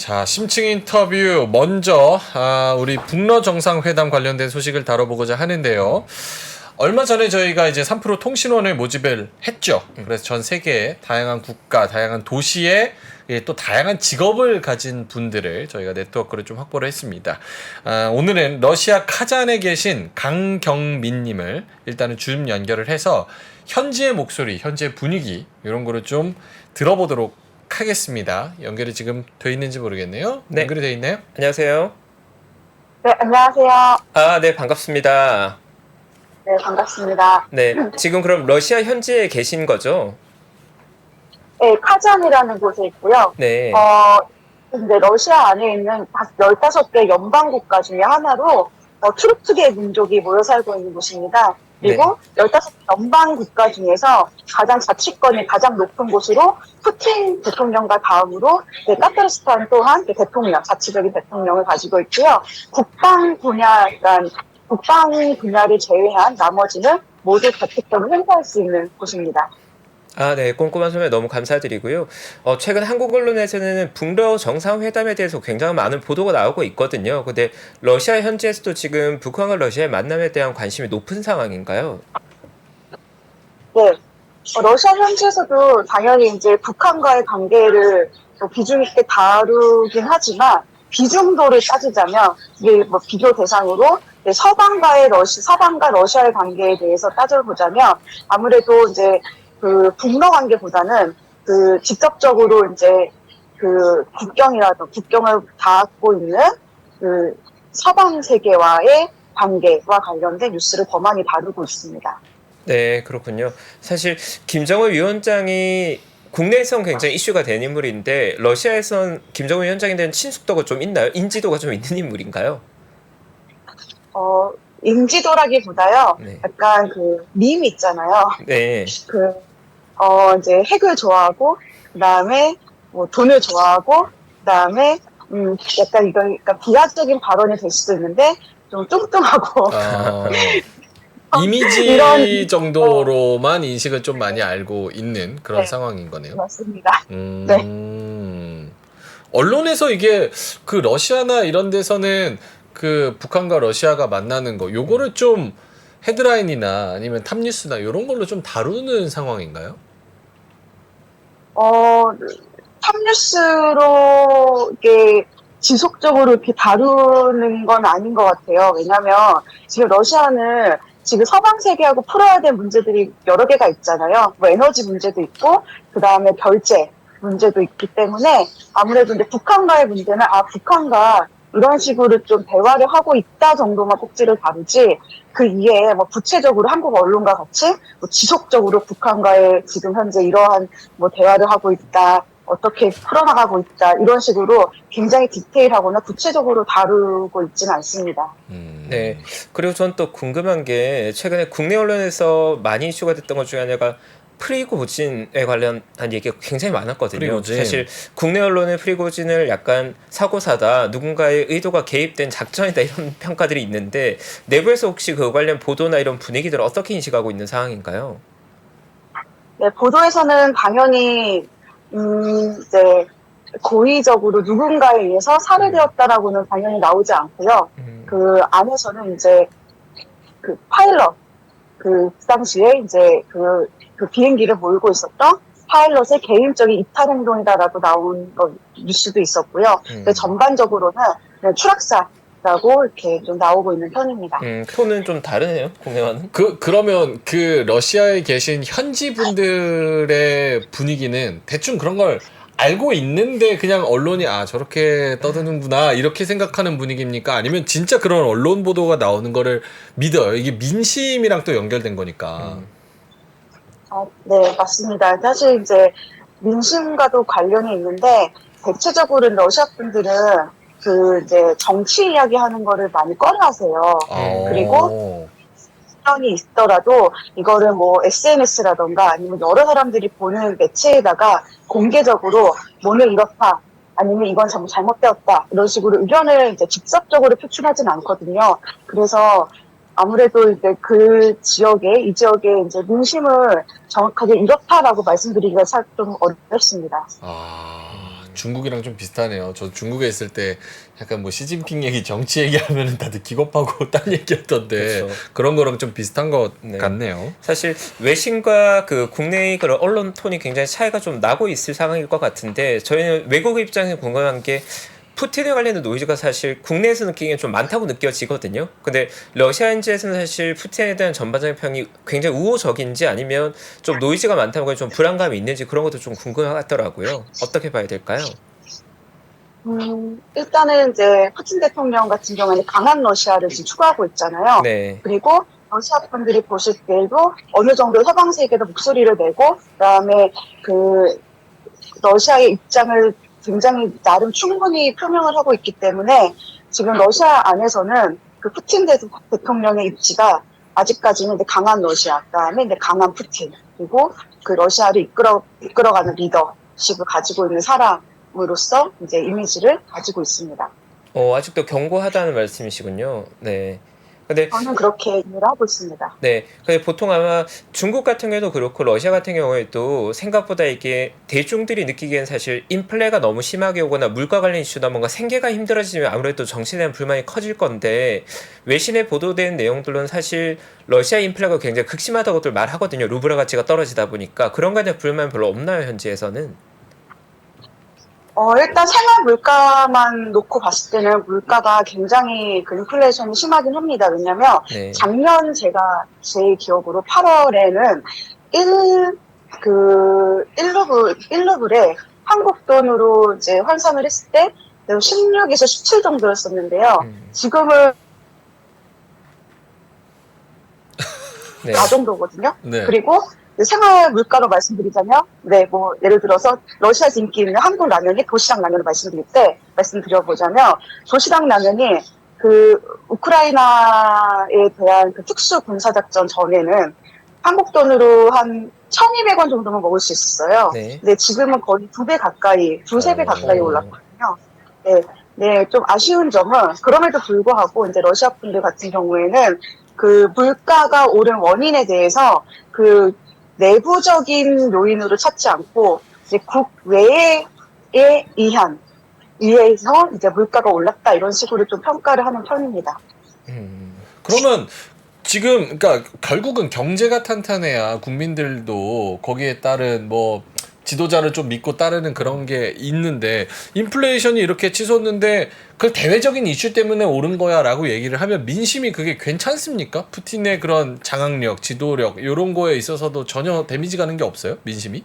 자, 심층 인터뷰 먼저 우리 북러 정상회담 관련된 소식을 다뤄보고자 하는데요. 얼마 전에 저희가 이제 3프로 통신원을 모집을 했죠. 그래서 전 세계의 다양한 국가, 다양한 도시에 또 다양한 직업을 가진 분들을 저희가 네트워크를 좀 확보를 했습니다. 오늘은 러시아 카잔에 계신 강경민님을 일단은 줌 연결을 해서 현지의 목소리, 현지의 분위기 이런 거를 좀 들어보도록 하겠습니다. 연결이 지금 돼 있는지 모르겠네요. 네. 연결이 돼 있나요? 안녕하세요. 네, 안녕하세요. 네, 반갑습니다. 네, 반갑습니다. 네, 지금 그럼 러시아 현지에 계신 거죠? 네, 카잔이라는 곳에 있고요. 네. 근데 러시아 안에 있는 15개 연방국가 중에 하나로 투르크계 민족이 모여 살고 있는 곳입니다. 그리고 15개 연방국가 중에서 가장 자치권이 가장 높은 곳으로 푸틴 대통령과 다음으로 카자흐스탄 또한 대통령, 자치적인 대통령을 가지고 있고요. 국방 분야를 제외한 나머지는 모두 자치권을 행사할 수 있는 곳입니다. 네, 꼼꼼한 설명 너무 감사드리고요. 최근 한국 언론에서는 북러 정상회담에 대해서 굉장히 많은 보도가 나오고 있거든요. 근데 러시아 현지에서도 지금 북한과 러시아의 만남에 대한 관심이 높은 상황인가요? 네. 러시아 현지에서도 당연히 이제 북한과의 관계를 비중 있게 다루긴 하지만 비중도를 따지자면 이게 비교 대상으로 서방과 러시아의 관계에 대해서 따져보자면 아무래도 이제 그 북러 관계보다는 그 직접적으로 이제 그 국경을 닿고 있는 그 서방 세계와의 관계와 관련된 뉴스를 더 많이 다루고 있습니다. 네, 그렇군요. 사실 김정은 위원장이 국내에선 굉장히 이슈가 된 인물인데 러시아에선 김정은 위원장에 대한 친숙도가 좀 있나요? 인지도가 좀 있는 인물인가요? 인지도라기보다요. 네. 약간 그 밈 있잖아요. 네. 이제 핵을 좋아하고 그다음에 돈을 좋아하고 그다음에 약간 이건 비하적인 발언이 될 수도 있는데 좀 뚱뚱하고 이미지 이런 정도로만 인식을 좀 많이 알고 있는 그런 네. 상황인 거네요. 맞습니다. 언론에서 이게 그 러시아나 이런 데서는 그 북한과 러시아가 만나는 거 요거를 좀 헤드라인이나 아니면 탑뉴스나 이런 걸로 좀 다루는 상황인가요? 탑뉴스로 이게 지속적으로 이렇게 다루는 건 아닌 것 같아요. 왜냐하면 지금 러시아는 지금 서방 세계하고 풀어야 될 문제들이 여러 개가 있잖아요. 에너지 문제도 있고, 그 다음에 결제 문제도 있기 때문에 아무래도 이제 북한과의 문제는 북한과 이런 식으로 좀 대화를 하고 있다 정도만 꼭지를 다루지, 그 이외에 구체적으로 한국 언론과 같이 지속적으로 북한과의 지금 현재 이러한 대화를 하고 있다, 어떻게 풀어나가고 있다, 이런 식으로 굉장히 디테일하거나 구체적으로 다루고 있지는 않습니다. 네. 그리고 전 또 궁금한 게 최근에 국내 언론에서 많이 이슈가 됐던 것 중에 하나가 프리고진에 관련한 얘기가 굉장히 많았거든요. 프리고진. 사실 국내 언론은 프리고진을 약간 사고사다, 누군가의 의도가 개입된 작전이다 이런 평가들이 있는데 내부에서 혹시 그 관련 보도나 이런 분위기들을 어떻게 인식하고 있는 상황인가요? 네, 보도에서는 당연히 이제 고의적으로 누군가에 의해서 살해되었다라고는 당연히 나오지 않고요. 그 안에서는 이제 그 파일럿, 그 당시에 이제 그 비행기를 몰고 있었던 파일럿의 개인적인 이탈 행동이다라고 나온 뉴스도 있었고요. 근데 전반적으로는 그냥 추락사라고 이렇게 좀 나오고 있는 편입니다. 톤은 좀 다르네요, 국내와는. 그러면 그 러시아에 계신 현지 분들의 분위기는 대충 그런 걸 알고 있는데 그냥 언론이 저렇게 떠드는구나 이렇게 생각하는 분위기입니까? 아니면 진짜 그런 언론 보도가 나오는 거를 믿어요? 이게 민심이랑 또 연결된 거니까. 네, 맞습니다. 사실 이제 민심과도 관련이 있는데 대체적으로 러시아 분들은 그 이제 정치 이야기 하는 거를 많이 꺼려하세요. 그리고 이 있더라도 이거를 SNS라던가 아니면 여러 사람들이 보는 매체에다가 공개적으로 뭐는 이렇다, 아니면 이건 잘못되었다, 이런 식으로 의견을 이제 직접적으로 표출하진 않거든요. 그래서 아무래도 이제 이 지역에 이제 민심을 정확하게 이렇다라고 말씀드리기가 좀 어렵습니다. 중국이랑 좀 비슷하네요. 저 중국에 있을 때 약간 뭐 시진핑 얘기, 정치 얘기하면은 다들 기겁하고 딴 얘기였던데 그렇죠. 그런 거랑 좀 비슷한 것 네. 같네요. 사실 외신과 그 국내의 그런 언론 톤이 굉장히 차이가 좀 나고 있을 상황일 것 같은데 저희는 외국 입장에서 궁금한 게 푸틴에 관련된 노이즈가 사실 국내에서 느끼기엔 좀 많다고 느껴지거든요. 근데 러시아 현지에서는 사실 푸틴에 대한 전반적인 평이 굉장히 우호적인지 아니면 좀 노이즈가 많다고 좀 불안감이 있는지 그런 것도 좀 궁금하더라고요. 어떻게 봐야 될까요? 일단은 이제 푸틴 대통령 같은 경우에는 강한 러시아를 지금 추구하고 있잖아요. 네. 그리고 러시아 분들이 보실 때에도 어느 정도 서방 세계도 목소리를 내고, 그다음에 그 러시아의 입장을 굉장히 나름 충분히 표명을 하고 있기 때문에 지금 러시아 안에서는 그 푸틴 대통령의 입지가 아직까지는 이제 강한 러시아, 그다음에 이제 강한 푸틴, 그리고 그 러시아를 이끌어가는 리더십을 가지고 있는 사람으로서 이제 이미지를 가지고 있습니다. 아직도 경고하다는 말씀이시군요. 네. 근데 저는 그렇게 이해를 하고 있습니다. 네. 근데 보통 아마 중국 같은 경우도 그렇고 러시아 같은 경우에도 생각보다 이게 대중들이 느끼기엔 사실 인플레가 너무 심하게 오거나 물가 관련 이슈나 뭔가 생계가 힘들어지면 아무래도 정치에 대한 불만이 커질 건데 외신에 보도된 내용들은 사실 러시아 인플레가 굉장히 극심하다고들 말하거든요. 루블화 가치가 떨어지다 보니까 그런 거에 대한 불만 별로 없나요, 현지에서는? 일단 생활 물가만 놓고 봤을 때는 물가가 굉장히 그 인플레이션이 심하긴 합니다. 왜냐면 네. 작년 제가 제 기억으로 8월에는 1루블에 한국 돈으로 이제 환산을 했을 때 16에서 17 정도였었는데요. 지금은 네. 4 정도거든요. 네. 그리고 생활 물가로 말씀드리자면, 네, 뭐, 예를 들어서, 러시아에서 인기 있는 한국 라면이 도시락 라면을 말씀드려보자면, 도시락 라면이 그, 우크라이나에 대한 그 특수 군사작전 전에는 한국 돈으로 한 1,200원 정도만 먹을 수 있었어요. 네. 근데 지금은 거의 2배 가까이, 두세 배 가까이 올랐거든요. 네, 네, 좀 아쉬운 점은, 그럼에도 불구하고, 이제 러시아 분들 같은 경우에는 그 물가가 오른 원인에 대해서 그 내부적인 요인으로 찾지 않고 이제 국외의 이해에서 이제 물가가 올랐다 이런 식으로 좀 평가를 하는 편입니다. 그러면 지금 그러니까 결국은 경제가 탄탄해야 국민들도 거기에 따른 뭐 지도자를 좀 믿고 따르는 그런 게 있는데 인플레이션이 이렇게 치솟는데 그 대외적인 이슈 때문에 오른 거야라고 얘기를 하면 민심이 그게 괜찮습니까? 푸틴의 그런 장악력, 지도력 이런 거에 있어서도 전혀 데미지 가는 게 없어요? 민심이?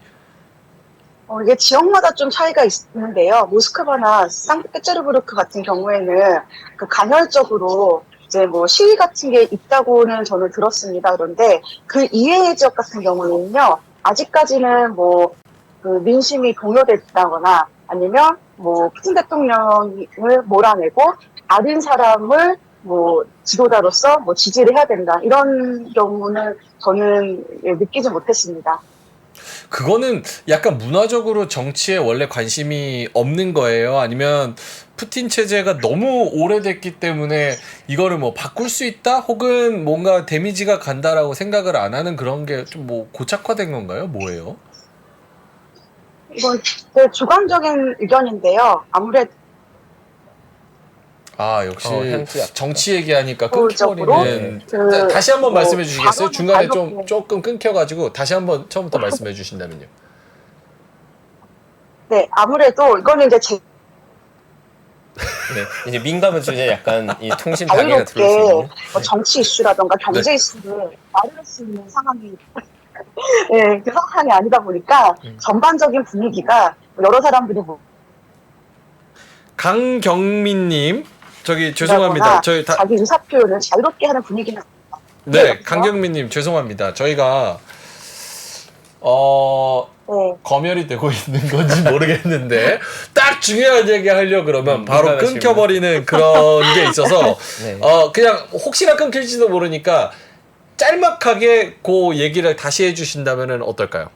이게 지역마다 좀 차이가 있는데요. 모스크바나 상트페테르부르크 같은 경우에는 그 간헐적으로 이제 뭐 시위 같은 게 있다고는 저는 들었습니다. 그런데 그 이외의 지역 같은 경우는요, 아직까지는 뭐 그 민심이 동요됐다거나 아니면 뭐 푸틴 대통령을 몰아내고 다른 사람을 뭐 지도자로서 뭐 지지를 해야 된다 이런 경우는 저는 느끼지 못했습니다. 그거는 약간 문화적으로 정치에 원래 관심이 없는 거예요? 아니면 푸틴 체제가 너무 오래됐기 때문에 이거를 뭐 바꿀 수 있다? 혹은 뭔가 데미지가 간다라고 생각을 안 하는 그런 게 좀 뭐 고착화된 건가요? 뭐예요? 이건 제 주관적인 의견인데요. 아무래도 역시 현지 정치 얘기하니까 적으로 끊겨버리는. 그 다시 한번 뭐 말씀해 주시겠어요? 중간에 자유롭게. 조금 끊겨가지고 다시 한번 처음부터 말씀해 주신다면요. 네, 아무래도 이거는 이제 제 네. 이제 민감한 주제 약간 이 통신 방해가 들어올 수 자유롭게 있는. 뭐 정치 이슈라던가 경제 이슈를 말할 수 있는 상황이 네, 그 상황이 아니다 보니까 전반적인 분위기가 여러 사람들이 뭐 강경민님, 저기 죄송합니다. 저희 다 자기 의사 표현을 자유롭게 하는 분위기는 네, 강경민님 죄송합니다. 저희가 네. 검열이 되고 있는 건지 모르겠는데 딱 중요한 얘기 하려 그러면 바로 민감하시구나. 끊겨버리는 그런 게 있어서 네. 그냥 혹시나 끊길지도 모르니까 짤막하게 그 얘기를 다시 해주신다면 어떨까요?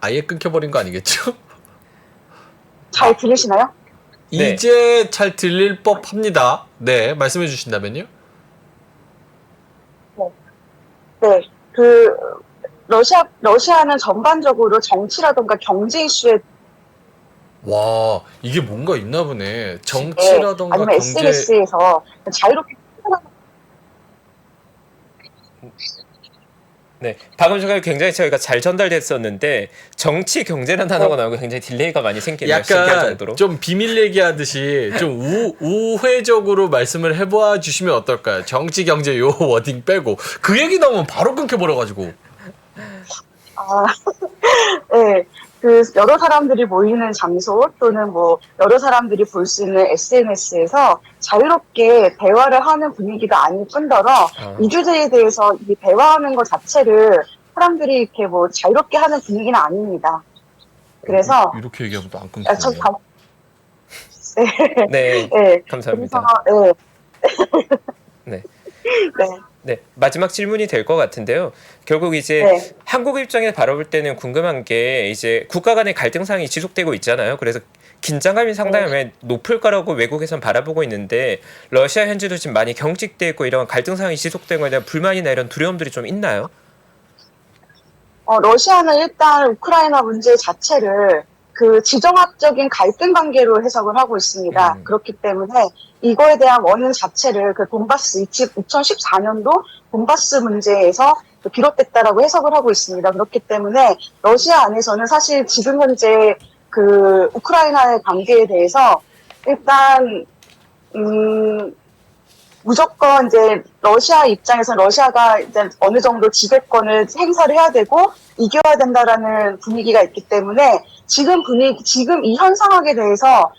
아예 끊겨버린 거 아니겠죠? 잘 들으시나요? 네. 이제 잘 들릴 법합니다. 네, 말씀해 주신다면요? 네, 그 러시아는 전반적으로 정치라던가 경제 이슈에 와, 이게 뭔가 있나 보네. 정치라던가 아니면 경제. SNS에서 자유롭게 네, 방금 전까지 굉장히 저희가 잘 전달됐었는데 정치 경제라는 단어가 나오고 굉장히 딜레이가 많이 생기네요. 신기할 약간 정도로. 좀 비밀 얘기하듯이 좀 우회적으로 말씀을 해보아 주시면 어떨까요? 정치 경제 요 워딩 빼고 그 얘기 나오면 바로 끊겨버려가지고. 아, 네. 그 여러 사람들이 모이는 장소 또는 뭐 여러 사람들이 볼 수 있는 SNS에서 자유롭게 대화를 하는 분위기가 아닐 뿐더러 이 주제에 대해서 이 대화하는 것 자체를 사람들이 이렇게 뭐 자유롭게 하는 분위기는 아닙니다. 그래서 이렇게 얘기하면 또 안 끊기네. 전 네, 네. 감사합니다. 그래서 네. 네. 네, 마지막 질문이 될 것 같은데요. 결국 이제 네. 한국 입장에 바라볼 때는 궁금한 게 이제 국가 간의 갈등상이 지속되고 있잖아요. 그래서 긴장감이 상당히 높을 거라고 외국에선 바라보고 있는데 러시아 현지도 지금 많이 경직돼 있고 이런 갈등상이 지속된 거에 대한 불만이나 이런 두려움들이 좀 있나요? 러시아는 일단 우크라이나 문제 자체를 그 지정학적인 갈등 관계로 해석을 하고 있습니다. 그렇기 때문에 이거에 대한 원인 자체를 그 돈바스 2014년도 돈바스 문제에서 비롯됐다라고 해석을 하고 있습니다. 그렇기 때문에 러시아 안에서는 사실 지금 현재 그 우크라이나의 관계에 대해서 일단 무조건 이제 러시아 입장에서 러시아가 이제 어느 정도 지배권을 행사를 해야 되고 이겨야 된다라는 분위기가 있기 때문에 지금 이 현 상황에 대해서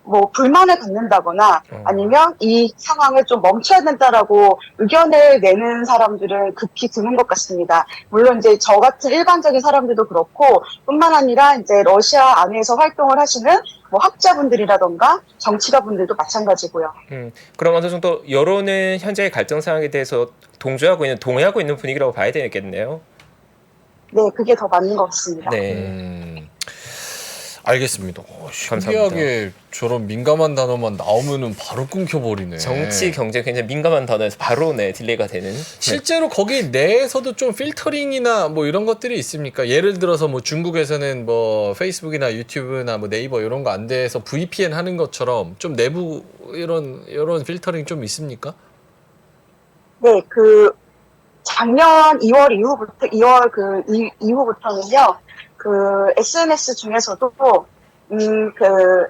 뭐 불만을 갖는다거나 아니면 이 상황을 좀 멈춰야 된다라고 의견을 내는 사람들은 극히 드문 것 같습니다. 물론 이제 저 같은 일반적인 사람들도 그렇고 뿐만 아니라 이제 러시아 안에서 활동을 하시는 뭐 학자분들이라던가 정치가분들도 마찬가지고요. 그럼 어느 정도 여론은 현재의 갈등 상황에 대해서 동의하고 있는 분위기라고 봐야 되겠네요. 네, 그게 더 맞는 것 같습니다. 네. 알겠습니다. 신기하게 저런 민감한 단어만 나오면은 바로 끊겨버리네. 정치 경제 굉장히 민감한 단어에서 바로 딜레이가 되는. 실제로 거기 내에서도 좀 필터링이나 뭐 이런 것들이 있습니까? 예를 들어서 뭐 중국에서는 뭐 페이스북이나 유튜브나 뭐 네이버 이런 거 안 돼서 VPN 하는 것처럼 좀 내부 이런 필터링 좀 있습니까? 네, 그 작년 2월 이후부터는요. 그 SNS 중에서도 그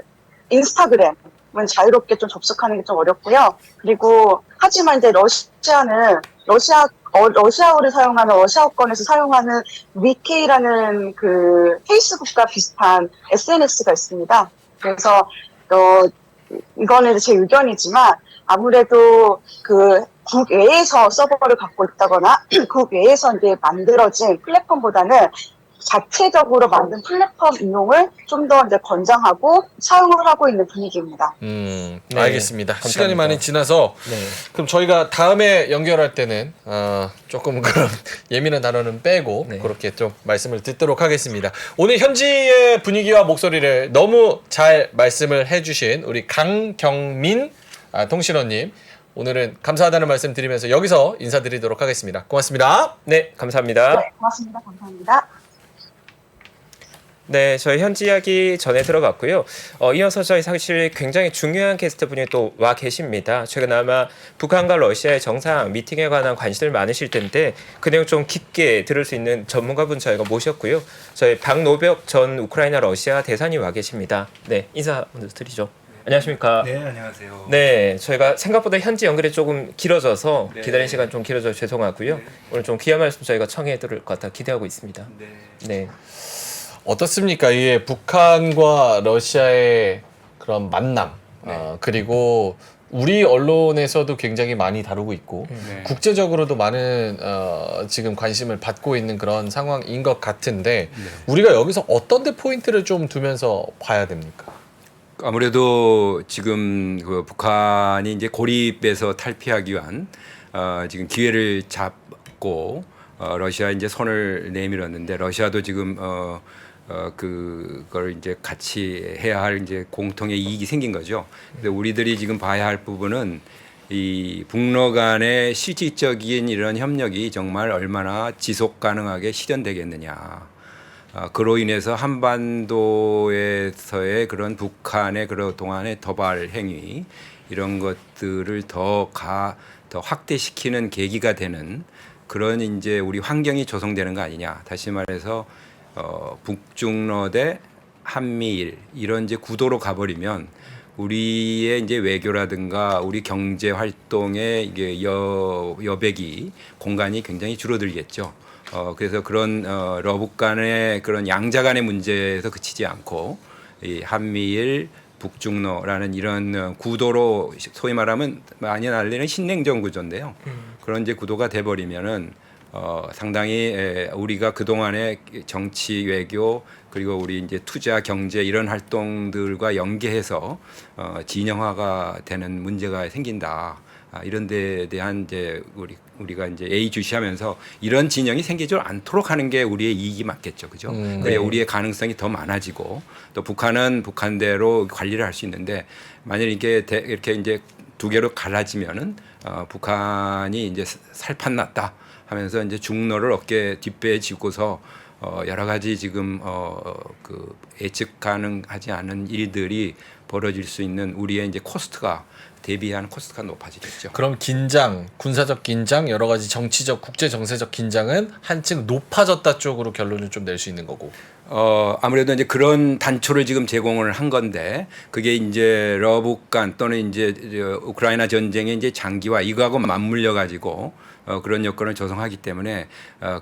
인스타그램은 자유롭게 좀 접속하는 게 좀 어렵고요. 그리고 하지만 이제 러시아어를 사용하는 러시아어권에서 사용하는 VK라는 그 페이스북과 비슷한 SNS가 있습니다. 그래서 이거는 제 의견이지만 아무래도 그 국외에서 서버를 갖고 있다거나 국외에서 이제 만들어진 플랫폼보다는 자체적으로 만든 플랫폼 이용을 좀 더 이제 권장하고 사용을 하고 있는 분위기입니다. 네, 알겠습니다. 감사합니다. 시간이 많이 지나서 그럼 저희가 다음에 연결할 때는 조금 그런 예민한 단어는 빼고 그렇게 좀 말씀을 듣도록 하겠습니다. 오늘 현지의 분위기와 목소리를 너무 잘 말씀을 해주신 우리 강경민 통신원님 오늘은 감사하다는 말씀 드리면서 여기서 인사드리도록 하겠습니다. 고맙습니다. 네, 감사합니다. 네, 고맙습니다. 감사합니다. 네, 저희 현지 이야기 전에 들어봤고요. 이어서 저희 사실 굉장히 중요한 게스트분이 또 와 계십니다. 최근 아마 북한과 러시아의 정상 미팅에 관한 관심들 많으실 텐데 그 내용 좀 깊게 들을 수 있는 전문가분 저희가 모셨고요. 저희 박노벽 전 우크라이나 러시아 대사님 와 계십니다. 네, 인사 먼저 드리죠. 안녕하십니까? 네, 안녕하세요. 네, 저희가 생각보다 현지 연결이 조금 길어져서 네. 기다린 시간 좀 길어져 죄송하고요. 네. 오늘 좀 귀한 말씀 저희가 청해 들을 것 같아 기대하고 있습니다. 네. 네. 어떻습니까? 이게 북한과 러시아의 그런 만남 그리고 우리 언론에서도 굉장히 많이 다루고 있고 네. 국제적으로도 많은 지금 관심을 받고 있는 그런 상황인 것 같은데 네. 우리가 여기서 어떤 데 포인트를 좀 두면서 봐야 됩니까? 아무래도 지금 그 북한이 이제 고립에서 탈피하기 위한 지금 기회를 잡고 러시아 이제 손을 내밀었는데 러시아도 지금 그걸 이제 같이 해야 할 이제 공통의 이익이 생긴 거죠. 근데 우리들이 지금 봐야 할 부분은 이 북러 간의 실질적인 이런 협력이 정말 얼마나 지속 가능하게 실현되겠느냐. 그로 인해서 한반도에서의 그런 북한의 그런 동안의 도발 행위 이런 것들을 더 확대시키는 계기가 되는 그런 이제 우리 환경이 조성되는 거 아니냐. 다시 말해서 북중러 대 한미일 이런 이제 구도로 가버리면 우리의 이제 외교라든가 우리 경제 활동의 이게 여백이 공간이 굉장히 줄어들겠죠. 그래서 그런 러북 간의 그런 양자 간의 문제에서 그치지 않고 이 한미일 북중러라는 이런 구도로 소위 말하면 많이 알리는 신냉전 구조인데요. 그런 이제 구도가 돼버리면은 상당히 우리가 그 동안의 정치 외교 그리고 우리 이제 투자 경제 이런 활동들과 연계해서 진영화가 되는 문제가 생긴다. 이런 데에 대한 이제 우리가 이제 예의주시하면서 이런 진영이 생기지 않도록 하는 게 우리의 이익이 맞겠죠, 그죠? 그래 네. 우리의 가능성이 더 많아지고 또 북한은 북한대로 관리를 할 수 있는데 만약 이게 이렇게 이제 두 개로 갈라지면은 북한이 이제 살판났다 하면서 이제 중러를 어깨 뒷배에 짚고서 여러 가지 지금 그 예측 가능하지 않은 일들이 벌어질 수 있는 우리의 이제 코스트가 대비한 코스트가 높아지겠죠. 그럼 긴장, 군사적 긴장, 여러 가지 정치적, 국제 정세적 긴장은 한층 높아졌다 쪽으로 결론을 좀 낼 수 있는 거고. 아무래도 이제 그런 단초를 지금 제공을 한 건데 그게 이제 러북 간 또는 이제 우크라이나 전쟁의 이제 장기화 이거하고 맞물려 가지고 그런 여건을 조성하기 때문에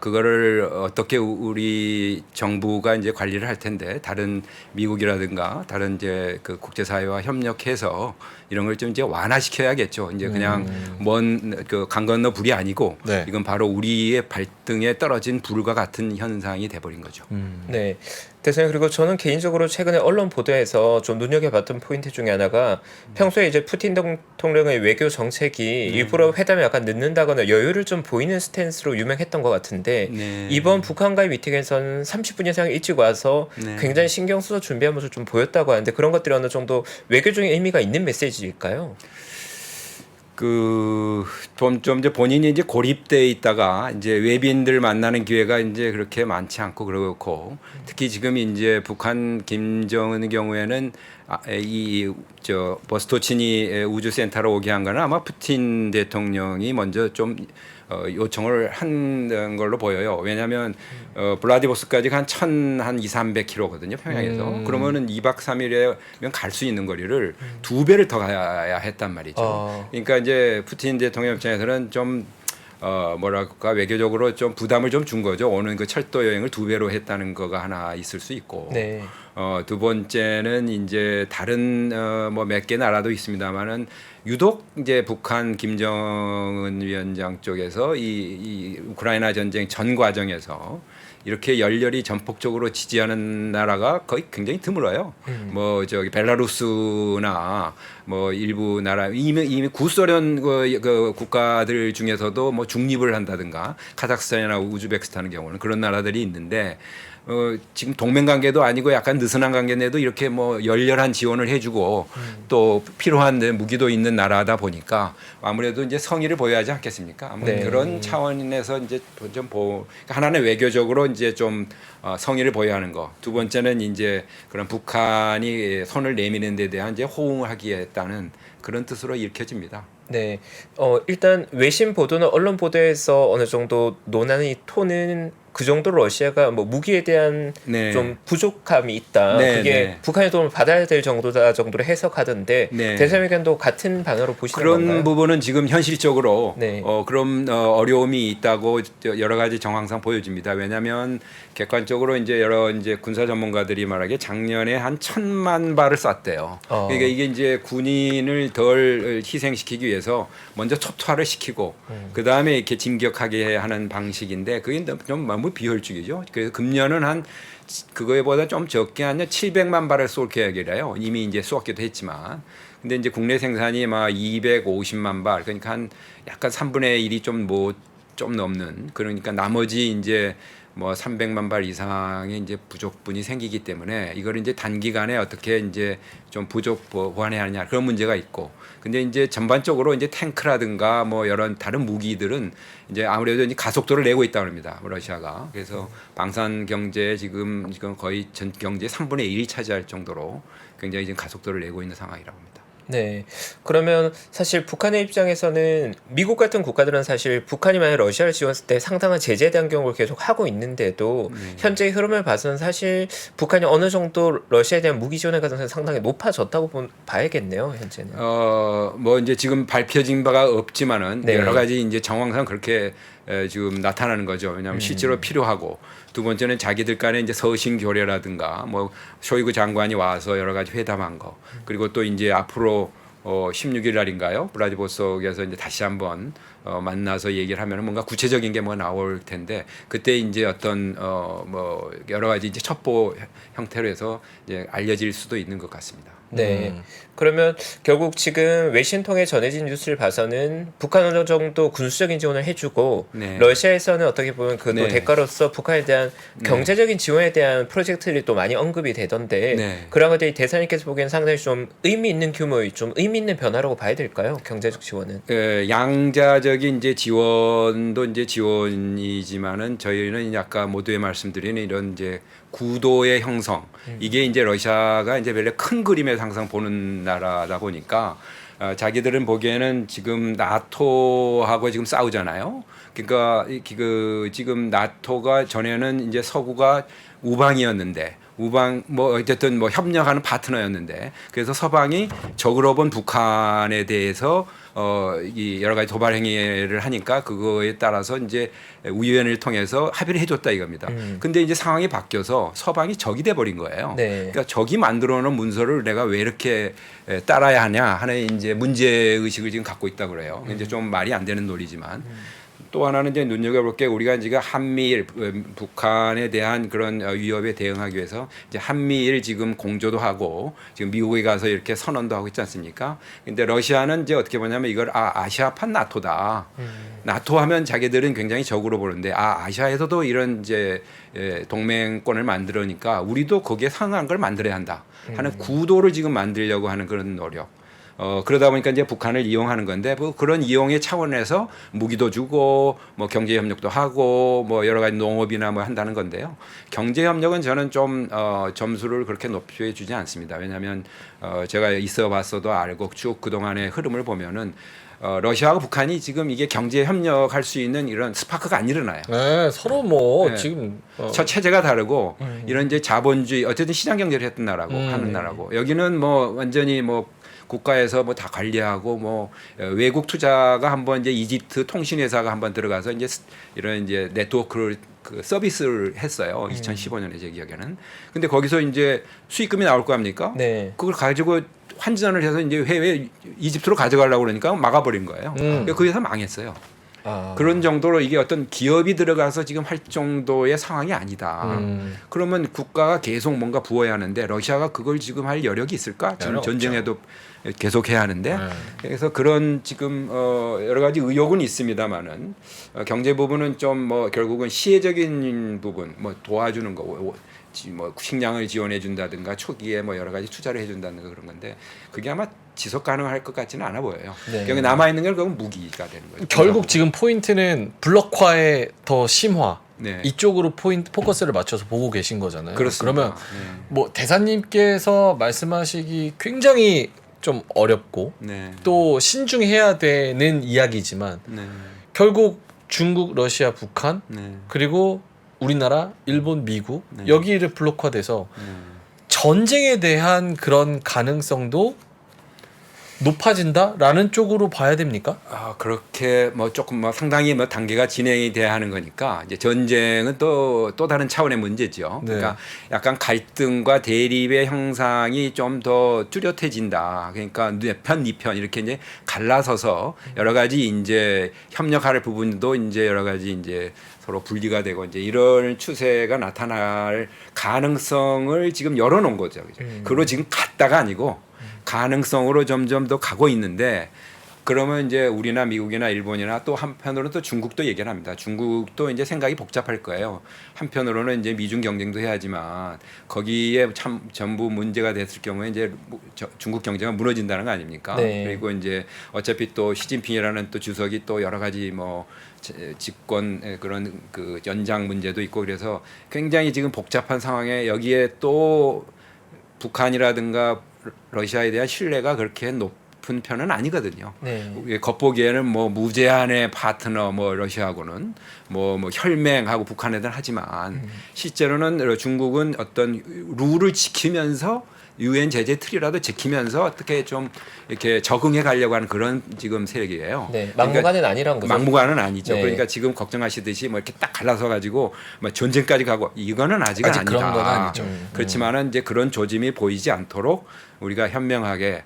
그거를 어떻게 우리 정부가 이제 관리를 할 텐데 다른 미국이라든가 다른 이제 그 국제사회와 협력해서 이런 걸 좀 이제 완화시켜야겠죠. 이제 그냥 먼 그 강 건너 불이 아니고 네. 이건 바로 우리의 발등에 떨어진 불과 같은 현상이 돼버린 거죠. 네. 대선생님 그리고 저는 개인적으로 최근에 언론 보도에서 좀 눈여겨봤던 포인트 중에 하나가 평소에 이제 푸틴 대통령의 외교 정책이 일부러 회담에 약간 늦는다거나 여유를 좀 보이는 스탠스로 유명했던 것 같은데 네. 이번 북한과의 미팅에서는 30분 이상 일찍 와서 네. 굉장히 신경 써서 준비한 모습을 좀 보였다고 하는데 그런 것들이 어느 정도 외교적인 의미가 있는 메시지일까요? 좀 이제 본인이 이제 고립돼 있다가 이제 외빈들 만나는 기회가 이제 그렇게 많지 않고 그렇고 특히 지금 이제 북한 김정은의 경우에는 저 보스토치니 우주센터로 오게 한 거는 아마 푸틴 대통령이 먼저 좀 요청을 한 걸로 보여요. 왜냐하면 블라디보스크까지가 한 200-300km거든요 평양에서. 그러면은 2박 3일이면 갈 수 있는 거리를 2배를 더 가야 했단 말이죠. 그러니까 이제 푸틴 대통령 입장에서는 좀 뭐랄까 외교적으로 좀 부담을 좀 준 거죠. 오는 그 철도 여행을 2배로 했다는 거가 하나 있을 수 있고. 네. 두 번째는 이제 다른 뭐 몇 개 나라도 있습니다만은 유독 이제 북한 김정은 위원장 쪽에서 이 우크라이나 전쟁 전 과정에서 이렇게 열렬히 전폭적으로 지지하는 나라가 거의 굉장히 드물어요. 뭐 저기 벨라루스나 뭐 일부 나라 이미 구소련 그 국가들 중에서도 뭐 중립을 한다든가 카자흐스탄이나 우즈베키스탄의 경우는 그런 나라들이 있는데 지금 동맹 관계도 아니고 약간 느슨한 관계인데도 이렇게 뭐 열렬한 지원을 해주고 또 필요한 무기도 있는 나라다 보니까 아무래도 이제 성의를 보여야지 않겠습니까? 네. 그런 차원에서 이제 좀 하나는 외교적으로 이제 좀 성의를 보여야 하는 거. 두 번째는 이제 그런 북한이 손을 내미는 데 대한 이제 호응하기에따는 그런 뜻으로 읽혀집니다. 네. 일단 외신 보도나 언론 보도에서 어느 정도 논하는 이 톤은 그 정도로 러시아가 뭐 무기에 대한 네. 좀 부족함이 있다. 네, 그게 네. 북한의 도움을 받아야 될 정도다 정도로 해석하던데 네. 대사님 의견도 같은 반응으로 보시는 그런 건가요? 부분은 지금 현실적으로 네. 그런 어려움이 있다고 여러 가지 정황상 보여집니다. 왜냐하면 객관적으로 이제 여러 이제 군사 전문가들이 말하기에 작년에 한 1,000만 발을 쐈대요. 그러니까 이게 이제 군인을 덜 희생시키기 위해서 먼저 초토화를 시키고 그 다음에 이렇게 진격하게 하는 방식인데 그게 좀 너무 비효율적이죠. 그래서 금년은 한 그거보다 좀 적게 한 700만 발을 쏠 계획이래요. 이미 이제 쏘기도 했지만. 근데 이제 국내 생산이 막 250만 발, 그러니까 한 약간 3분의 1이 좀 넘는. 그러니까 나머지 이제 뭐 300만 발 이상의 이제 부족분이 생기기 때문에 이걸 이제 단기간에 어떻게 이제 좀 부족 보완해야 하느냐 그런 문제가 있고, 근데 이제 전반적으로 이제 탱크라든가 뭐 여러 다른 무기들은 이제 아무래도 이제 가속도를 내고 있다고 합니다. 러시아가. 그래서 방산 경제에 지금 거의 전 경제의 3분의 1이 차지할 정도로 굉장히 지금 가속도를 내고 있는 상황이라고 합니다. 네. 그러면 사실 북한의 입장에서는 미국 같은 국가들은 사실 북한이 만약 러시아를 지원했을 때 상당한 제재 단경을 계속 하고 있는데도 현재의 흐름을 봐서는 사실 북한이 어느 정도 러시아에 대한 무기 지원의 가능성이 상당히 높아졌다고 봐야겠네요, 현재는. 뭐 이제 지금 밝혀진 바가 없지만은 네. 여러 가지 이제 정황상 그렇게 지금 나타나는 거죠. 왜냐하면 실제로 필요하고, 두 번째는 자기들 간에 이제 서신 교례라든가 뭐 쇼이구 장관이 와서 여러 가지 회담한 거, 그리고 또 이제 앞으로 16일 날인가요? 블라디보스톡에서 이제 다시 한번 만나서 얘기를 하면 뭔가 구체적인 게 뭐 나올 텐데, 그때 이제 어떤 뭐 여러 가지 이제 첩보 형태로 해서 이제 알려질 수도 있는 것 같습니다. 네. 그러면 결국 지금 외신 통해 전해진 뉴스를 봐서는 북한 어느 정도 군수적인 지원을 해주고 네. 러시아에서는 어떻게 보면 그 또 네. 대가로서 북한에 대한 네. 경제적인 지원에 대한 프로젝트들이 또 많이 언급이 되던데 네. 그런 것들이 대사님께서 보기에는 상당히 좀 의미 있는 규모의 좀 의미 있는 변화라고 봐야 될까요? 경제적 지원은. 양자적인 이제 지원도 이제 지원이지만은 저희는 이제 아까 모두에 말씀드린 이런 이제 구도의 형성, 이게 이제 러시아가 이제 원래 큰 그림에서 항상 보는 나라다 보니까 자기들은 보기에는 지금 나토하고 지금 싸우잖아요. 그러니까 그 지금 나토가 전에는 이제 서구가 우방이었는데, 우방 뭐 어쨌든 뭐 협력하는 파트너였는데, 그래서 서방이 적으로 본 북한에 대해서 이 여러 가지 도발 행위를 하니까 그거에 따라서 이제 위원회를 통해서 합의를 해줬다 이겁니다. 근데 이제 상황이 바뀌어서 서방이 적이 돼 버린 거예요. 네. 그러니까 적이 만들어 놓은 문서를 내가 왜 이렇게 따라야 하냐 하는 이제 문제 의식을 지금 갖고 있다 그래요. 이제 좀 말이 안 되는 논리지만. 또 하나는 이제 눈여겨볼 게, 우리가 지금 한미일 북한에 대한 그런 위협에 대응하기 위해서 이제 한미일 지금 공조도 하고 지금 미국에 가서 이렇게 선언도 하고 있지 않습니까? 근데 러시아는 이제 어떻게 보냐면 이걸 아시아판 나토다. 나토 하면 자기들은 굉장히 적으로 보는데 아시아에서도 이런 이제 동맹권을 만들으니까 우리도 거기에 상응한 걸 만들어야 한다 하는 구도를 지금 만들려고 하는 그런 노력. 그러다 보니까 이제 북한을 이용하는 건데, 뭐 그런 이용의 차원에서 무기도 주고 뭐 경제 협력도 하고 뭐 여러 가지 농업이나 뭐 한다는 건데요. 경제 협력은 저는 좀 점수를 그렇게 높여 주지 않습니다. 왜냐하면 제가 있어 봤어도 알고 쭉 그동안의 흐름을 보면은 러시아하고 북한이 지금 이게 경제 협력할 수 있는 이런 스파크가 안 일어나요. 네, 서로 뭐 네. 지금 저 체제가 다르고 이런 이제 자본주의, 어쨌든 시장 경제를 했던 나라고 하는 나라고, 여기는 뭐 완전히 뭐 국가에서 뭐 다 관리하고 뭐 외국 투자가 한번 이제 이집트 통신회사가 한번 들어가서 이제 이런 이제 네트워크를 그 서비스를 했어요. 2015년에 제 기억에는. 근데 거기서 이제 수익금이 나올 거 아닙니까? 네. 그걸 가지고 환전을 해서 이제 해외 이집트로 가져가려고 그러니까 막아버린 거예요. 그러니까 그 회사 망했어요. 그런 정도로 이게 어떤 기업이 들어가서 지금 할 정도의 상황이 아니다. 그러면 국가가 계속 뭔가 부어야 하는데 러시아가 그걸 지금 할 여력이 있을까? 지금 전쟁에도 계속 해야 하는데. 그래서 그런 지금 여러 가지 의혹은 있습니다만은 경제 부분은 좀 뭐 결국은 시혜적인 부분, 뭐 도와주는 거, 뭐 식량을 지원해 준다든가 초기에 뭐 여러 가지 투자를 해 준다든가 그런 건데, 그게 아마 지속 가능할 것 같지는 않아 보여요. 네. 여기 남아 있는 건 그건 무기가 되는 거죠. 결국 지금 포인트는 블록화의 더 심화, 네. 이쪽으로 포커스를 맞춰서 보고 계신 거잖아요. 그렇습니다. 그러면 뭐 대사님께서 말씀하시기 굉장히 좀 어렵고 네. 또 신중해야 되는 이야기지만 네. 결국 중국, 러시아, 북한 네. 그리고 우리나라, 일본, 미국 네. 여기를 블록화돼서 전쟁에 대한 그런 가능성도 높아진다라는 쪽으로 봐야 됩니까? 그렇게 뭐 조금 뭐 상당히 뭐 단계가 진행이 돼야 하는 거니까, 이제 전쟁은 또 다른 차원의 문제죠. 네. 그러니까 약간 갈등과 대립의 형상이 좀 더 뚜렷해진다. 그러니까 네 편 이렇게 이제 갈라서서 여러 가지 이제 협력할 부분도 이제 여러 가지 이제 서로 분리가 되고 이제 이런 추세가 나타날 가능성을 지금 열어놓은 거죠. 그로 지금 갔다가 아니고 가능성으로 점점 더 가고 있는데, 그러면 이제 우리나 미국이나 일본이나 또 한편으로는 또 중국도 얘기를 합니다. 중국도 이제 생각이 복잡할 거예요. 한편으로는 이제 미중 경쟁도 해야지만 거기에 참 전부 문제가 됐을 경우에 이제 중국 경제가 무너진다는 거 아닙니까? 네. 그리고 이제 어차피 또 시진핑이라는 또 주석이 또 여러 가지 뭐 집권 그런 그 연장 문제도 있고 그래서 굉장히 지금 복잡한 상황에 여기에 또 북한이라든가 러시아에 대한 신뢰가 그렇게 높은 편은 아니거든요. 네. 겉보기에는 뭐 무제한의 파트너 뭐 러시아하고는 뭐 혈맹하고 북한에든 하지만 실제로는 중국은 어떤 룰을 지키면서 유엔 제재 틀이라도 지키면서 어떻게 좀 이렇게 적응해 가려고 하는 그런 지금 세력이에요. 네, 막무가내는 아니란 거죠. 막무가내는 아니죠. 네. 그러니까 지금 걱정하시듯이 뭐 이렇게 딱 갈라서 가지고 뭐 전쟁까지 가고 이거는 아직은 아직 아니다. 그런 건 아니죠. 그렇지만은 이제 그런 조짐이 보이지 않도록 우리가 현명하게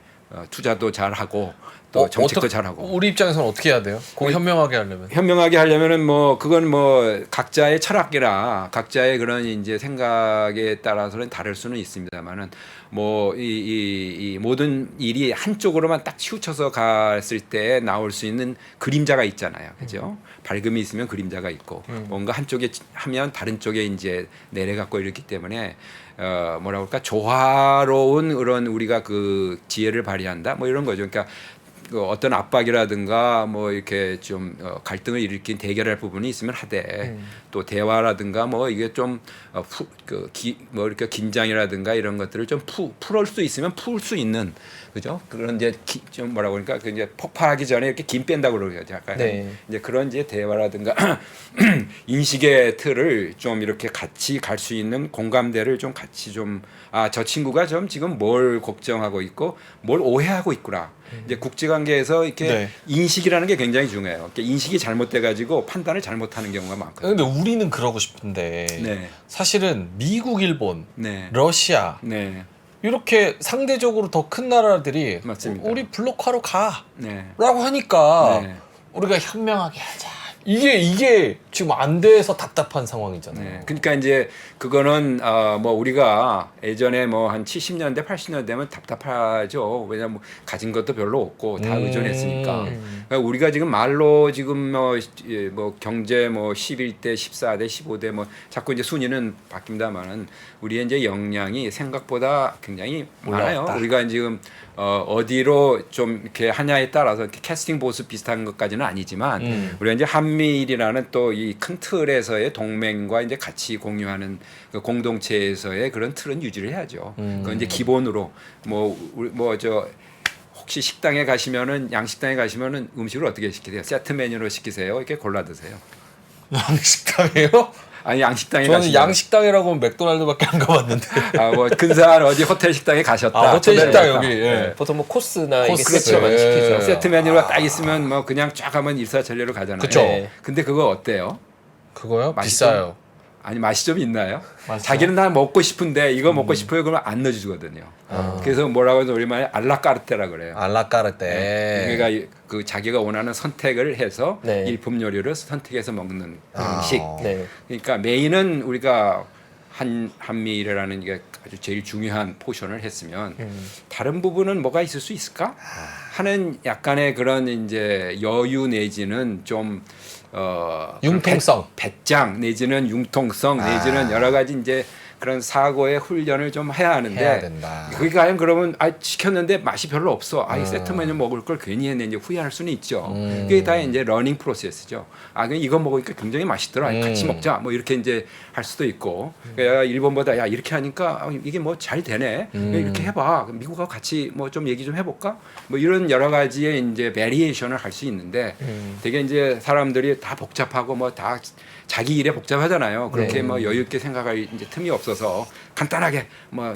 투자도 잘하고 또 정책도 잘하고. 우리 입장에서는 어떻게 해야 돼요? 거기 현명하게 하려면. 현명하게 하려면은 뭐 그건 뭐 각자의 철학이라 각자의 그런 이제 생각에 따라서는 다를 수는 있습니다만은 뭐 이 모든 일이 한쪽으로만 딱 치우쳐서 갔을 때 나올 수 있는 그림자가 있잖아요. 그죠? 밝음이 있으면 그림자가 있고 뭔가 한쪽에 하면 다른 쪽에 이제 내려갔고 이렇기 때문에 뭐라 그럴까 조화로운 그런 우리가 그 지혜를 발휘한다 뭐 이런 거죠. 그러니까 그 어떤 압박이라든가 뭐 이렇게 좀 갈등을 일으킨 대결할 부분이 있으면 하되 또 대화라든가 뭐 이게 좀 뭐 이렇게 긴장이라든가 이런 것들을 좀 풀을 수 있으면 풀 수 있는 그죠? 그런 이제 좀 뭐라고 그러니까 그 이제 폭발하기 전에 이렇게 김 뺀다고 그러죠. 약간 네. 이제 그런 이제 대화라든가 인식의 틀을 좀 이렇게 같이 갈 수 있는 공감대를 좀 같이 좀 저 친구가 좀 지금 뭘 걱정하고 있고 뭘 오해하고 있구나. 이제 국제관계에서 이렇게 네. 인식이라는 게 굉장히 중요해요. 이렇게 인식이 잘못돼 가지고 판단을 잘못하는 경우가 많거든요. 근데 우리는 그러고 싶은데 네. 사실은 미국, 일본, 네. 러시아 네. 이렇게 상대적으로 더 큰 나라들이 맞습니다. 우리 블록화로 가라고 네. 하니까 네. 우리가 현명하게 하자. 이게 지금 안 돼서 답답한 상황이잖아요. 네. 그러니까 이제 그거는 뭐 우리가 예전에 뭐 한 70년대 80년대 되면 답답하죠. 왜냐면 뭐 가진 것도 별로 없고 다 의존했으니까. 그러니까 우리가 지금 말로 지금 뭐 경제 뭐 11대 14대 15대 뭐 자꾸 이제 순위는 바뀝니다만은 우리의 이제 역량이 생각보다 굉장히 많아요. 올라왔다. 우리가 지금 어디로 좀 이렇게 하냐에 따라서 이렇게 캐스팅 보스 비슷한 것까지는 아니지만 우리가 이제 한미일이라는 또 이 큰 틀에서의 동맹과 이제 같이 공유하는 그 공동체에서의 그런 틀은 유지를 해야죠. 그건 이제 기본으로 뭐 저 혹시 식당에 가시면은 양식당에 가시면은 음식을 어떻게 시키세요? 세트 메뉴로 시키세요? 이렇게 골라 드세요? 양식당이에요? 아니 양식당에 저는 가시면 양식당이라고 하면 맥도날드밖에 안 가봤는데. 뭐 근사한 어디 호텔 식당에 가셨다. 호텔 식당 초대를 여기. 했다. 예. 보통 뭐 코스나 이게 코스. 세트로 많이 시키죠. 예. 세트 메뉴가 딱 있으면 뭐 그냥 쫙 하면 일사천리로 가잖아요. 그쵸. 네. 근데 그거 어때요? 그거요? 맛이 비싸요. 아니 맛이 좀 있나요? 맛있어요? 자기는 다 먹고 싶은데 이거 먹고 싶어요 그러면 안 넣어주거든요. 그래서 뭐라고 해서 우리말에 알라까르테라 그래요. 알라까르테. 그러니까 그 자기가 원하는 선택을 해서 네. 일품 요리를 선택해서 먹는 음식. 네. 그러니까 메인은 우리가 한미일이라는 게 아주 제일 중요한 포션을 했으면 다른 부분은 뭐가 있을 수 있을까 하는 약간의 그런 이제 여유 내지는 좀 융통성. 배짱 내지는 융통성 내지는 여러 가지 이제 그런 사고의 훈련을 좀 해야 하는데 해야 된다. 거기 가면 그러면 시켰는데 맛이 별로 없어. 이 세트 메뉴 먹을 걸 괜히 했네 이제 후회할 수는 있죠. 그게 다 이제 러닝 프로세스죠. 그냥 이거 먹으니까 굉장히 맛있더라. 같이 먹자. 뭐 이렇게 이제 할 수도 있고. 그러니까 일본보다 야 이렇게 하니까 이게 뭐 잘 되네. 이렇게 해봐. 미국하고 같이 뭐 좀 얘기 좀 해볼까? 뭐 이런 여러 가지의 이제 베리에이션을 할 수 있는데 되게 이제 사람들이 다 복잡하고 뭐 다 자기 일에 복잡하잖아요. 그렇게 네. 뭐 여유 있게 생각할 이제 틈이 없어서 간단하게 뭐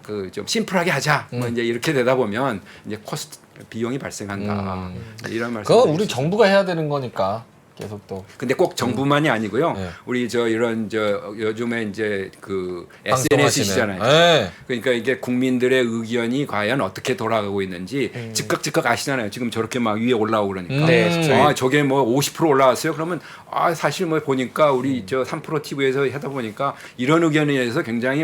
그 좀 심플하게 하자. 뭐 이제 이렇게 되다 보면 이제 코스트 비용이 발생한다. 이런 말씀. 그건 우리 정부가 해야 되는 거니까. 계속 또 근데 꼭 정부만이 아니고요. 네. 우리 이런 요즘에 이제 그 방송하시는. SNS시잖아요. 네. 그러니까 이게 국민들의 의견이 과연 어떻게 돌아가고 있는지 즉각 아시잖아요. 지금 저렇게 막 위에 올라오고 그러니까. 네, 저게 뭐 50% 올라왔어요. 그러면 사실 뭐 보니까 우리 3프로 TV에서 하다 보니까 이런 의견에 대해서 굉장히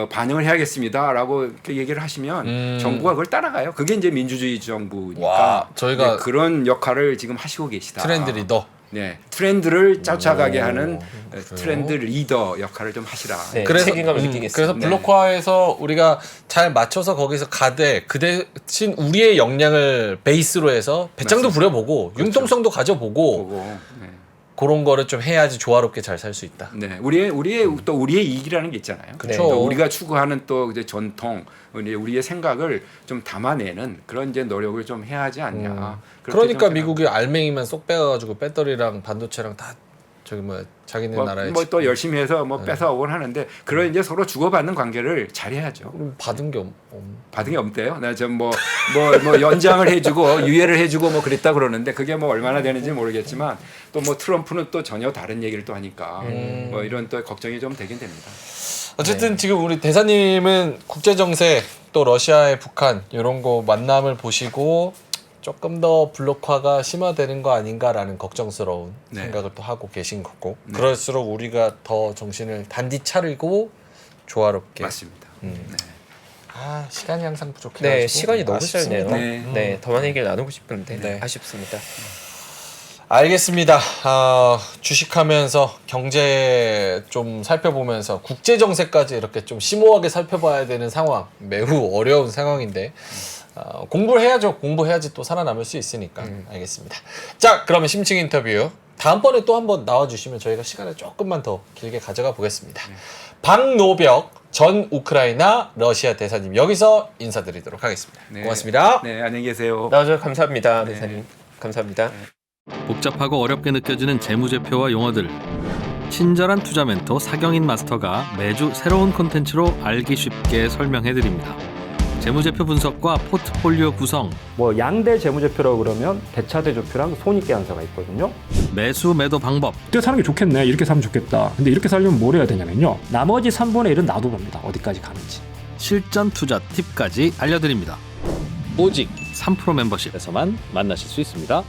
반영을 해야겠습니다라고 이렇게 얘기를 하시면 정부가 그걸 따라가요. 그게 이제 민주주의 정부니까. 와, 저희가 그런 역할을 지금 하시고 계시다. 트렌드 리더. 네, 트렌드를 쫓아가게 하는 그래요? 트렌드 리더 역할을 좀 하시라. 네, 그래서 책임감을 느끼겠습니다. 그래서 블록화에서 우리가 잘 맞춰서 거기서 가되 그 대신 우리의 역량을 베이스로 해서 배짱도 맞습니다. 부려보고 그렇죠. 융통성도 가져보고 보고. 네. 그런 거를 좀 해야지 조화롭게 잘 살 수 있다. 네, 우리의 이익이라는 게 있잖아요. 그쵸. 또 우리가 추구하는 또 이제 전통, 우리의 생각을 좀 담아내는 그런 이제 노력을 좀 해야 하지 않냐. 그렇게 그러니까 좀 미국이 알맹이만 쏙 빼가지고 배터리랑 반도체랑 다 저기 자기네 나라에 또 열심히 해서 뺏어오곤 하는데 그런 이제 서로 주고받는 관계를 잘 해야죠. 받은 게 받은 게 없대요. 나 좀 뭐 연장을 해주고 유예를 해주고 뭐 그랬다 그러는데 그게 뭐 얼마나 되는지 모르겠지만 또 트럼프는 또 전혀 다른 얘기를 또 하니까 이런 또 걱정이 좀 되긴 됩니다. 어쨌든 지금 우리 대사님은 국제 정세 또 러시아의 북한 이런 거 만남을 보시고 조금 더 블록화가 심화되는 거 아닌가라는 걱정스러운 네. 생각을 또 하고 계신 거고 그럴수록 우리가 더 정신을 단디 차리고 조화롭게 맞습니다. 네. 시간이 항상 부족해가지고 네, 시간이 너무 아쉽습니다. 짧네요. 네, 더 많은 얘기를 나누고 싶은데 네. 아쉽습니다. 알겠습니다. 주식하면서 경제 좀 살펴보면서 국제 정세까지 이렇게 좀 심오하게 살펴봐야 되는 상황, 매우 어려운 상황인데 공부를 해야죠. 공부해야지 또 살아남을 수 있으니까. 알겠습니다. 자, 그러면 심층 인터뷰 다음번에 또 한번 나와주시면 저희가 시간을 조금만 더 길게 가져가 보겠습니다. 박노벽 전 우크라이나 러시아 대사님 여기서 인사드리도록 하겠습니다. 네. 고맙습니다. 네, 안녕히 계세요. 나와주셔서 감사합니다, 대사님. 감사합니다. 복잡하고 어렵게 느껴지는 재무제표와 용어들 친절한 투자 멘토 사경인 마스터가 매주 새로운 콘텐츠로 알기 쉽게 설명해드립니다. 재무제표 분석과 포트폴리오 구성, 양대 재무제표라고 그러면 대차대조표랑 손익계산서가 있거든요. 매수 매도 방법, 이때 사는 게 좋겠네. 이렇게 사면 좋겠다. 근데 이렇게 살려면 뭘 해야 되냐면요. 나머지 3분의 1은 놔둬봅니다. 어디까지 가는지. 실전 투자 팁까지 알려드립니다. 오직 3프로 멤버십에서만 만나실 수 있습니다.